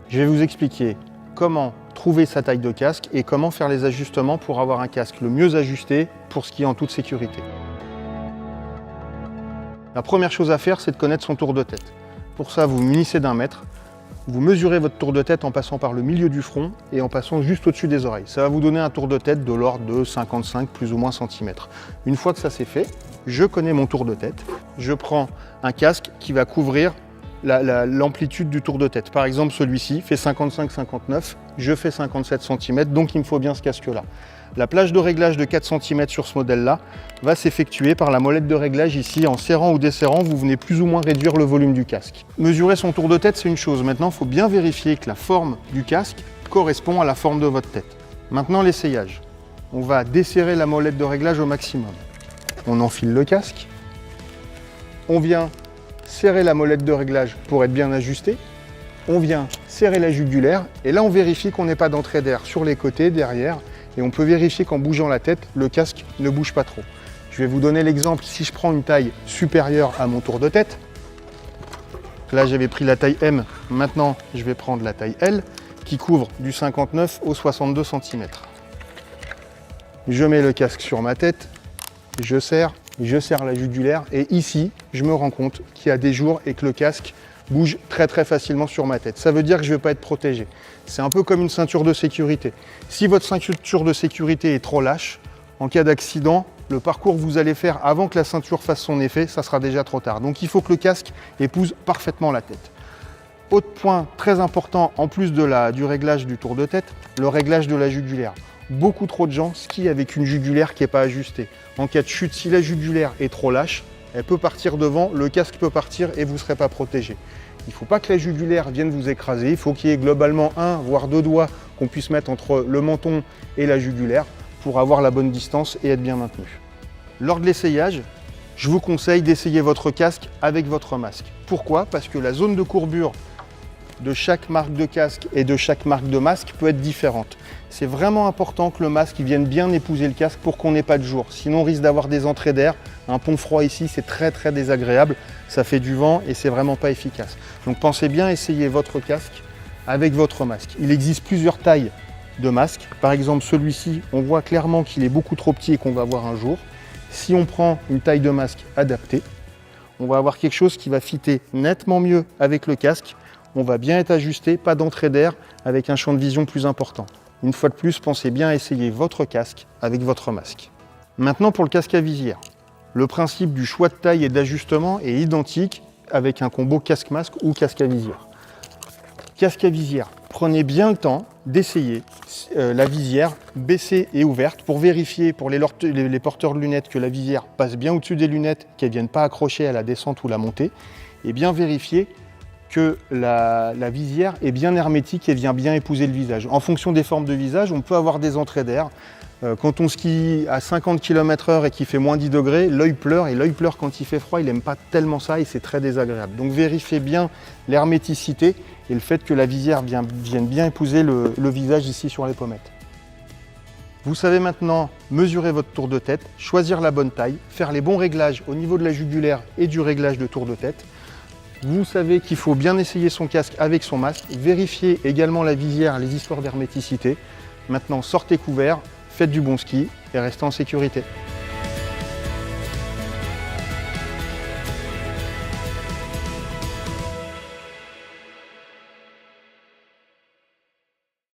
Je vais vous expliquer comment trouver sa taille de casque et comment faire les ajustements pour avoir un casque le mieux ajusté pour skier en toute sécurité. La première chose à faire, c'est de connaître son tour de tête. Pour ça, vous vous munissez d'un mètre, vous mesurez votre tour de tête en passant par le milieu du front et en passant juste au-dessus des oreilles. Ça va vous donner un tour de tête de l'ordre de 55 plus ou moins centimètres. Une fois que ça c'est fait, je connais mon tour de tête. Je prends un casque qui va couvrir l'amplitude du tour de tête. Par exemple, celui-ci fait 55-59, je fais 57 cm, donc il me faut bien ce casque-là. La plage de réglage de 4 cm sur ce modèle-là va s'effectuer par la molette de réglage ici. En serrant ou desserrant, vous venez plus ou moins réduire le volume du casque. Mesurer son tour de tête, c'est une chose. Maintenant, il faut bien vérifier que la forme du casque correspond à la forme de votre tête. Maintenant, l'essayage. On va desserrer la molette de réglage au maximum. On enfile le casque. On vient serrer la molette de réglage pour être bien ajusté. On vient serrer la jugulaire et là on vérifie qu'on n'ait pas d'entrée d'air sur les côtés, derrière, et on peut vérifier qu'en bougeant la tête, le casque ne bouge pas trop. Je vais vous donner l'exemple, si je prends une taille supérieure à mon tour de tête, là j'avais pris la taille M, maintenant je vais prendre la taille L, qui couvre du 59 au 62 cm. Je mets le casque sur ma tête, je serre la jugulaire et ici, je me rends compte qu'il y a des jours et que le casque bouge très facilement sur ma tête. Ça veut dire que je ne vais pas être protégé. C'est un peu comme une ceinture de sécurité. Si votre ceinture de sécurité est trop lâche, en cas d'accident, le parcours que vous allez faire avant que la ceinture fasse son effet, ça sera déjà trop tard. Donc il faut que le casque épouse parfaitement la tête. Autre point très important, en plus du réglage du tour de tête, le réglage de la jugulaire. Beaucoup trop de gens skient avec une jugulaire qui n'est pas ajustée. En cas de chute, si la jugulaire est trop lâche, elle peut partir devant, le casque peut partir et vous ne serez pas protégé. Il ne faut pas que la jugulaire vienne vous écraser, il faut qu'il y ait globalement un voire deux doigts qu'on puisse mettre entre le menton et la jugulaire pour avoir la bonne distance et être bien maintenu. Lors de l'essayage, je vous conseille d'essayer votre casque avec votre masque. Pourquoi? Parce que la zone de courbure de chaque marque de casque et de chaque marque de masque peut être différente. C'est vraiment important que le masque vienne bien épouser le casque pour qu'on n'ait pas de jour. Sinon on risque d'avoir des entrées d'air. Un pont froid ici, c'est très désagréable. Ça fait du vent et c'est vraiment pas efficace. Donc pensez bien essayer votre casque avec votre masque. Il existe plusieurs tailles de masques. Par exemple celui-ci, on voit clairement qu'il est beaucoup trop petit et qu'on va avoir un jour. Si on prend une taille de masque adaptée, on va avoir quelque chose qui va fitter nettement mieux avec le casque. On va bien être ajusté, pas d'entrée d'air, avec un champ de vision plus important. Une fois de plus, pensez bien à essayer votre casque avec votre masque. Maintenant pour le casque à visière. Le principe du choix de taille et d'ajustement est identique avec un combo casque-masque ou casque à visière. Casque à visière, prenez bien le temps d'essayer la visière baissée et ouverte pour vérifier pour les porteurs de lunettes que la visière passe bien au-dessus des lunettes, qu'elle ne vienne pas accrocher à la descente ou la montée, et bien vérifier que la visière est bien hermétique et vient bien épouser le visage. En fonction des formes de visage, on peut avoir des entrées d'air. Quand on skie à 50 km/h et qu'il fait moins 10 degrés, l'œil pleure, et l'œil pleure quand il fait froid, il n'aime pas tellement ça et c'est très désagréable. Donc vérifiez bien l'herméticité et le fait que la visière vienne bien épouser le visage ici sur les pommettes. Vous savez maintenant mesurer votre tour de tête, choisir la bonne taille, faire les bons réglages au niveau de la jugulaire et du réglage de tour de tête. Vous savez qu'il faut bien essayer son casque avec son masque, vérifier également la visière, les histoires d'herméticité. Maintenant, sortez couvert, faites du bon ski et restez en sécurité.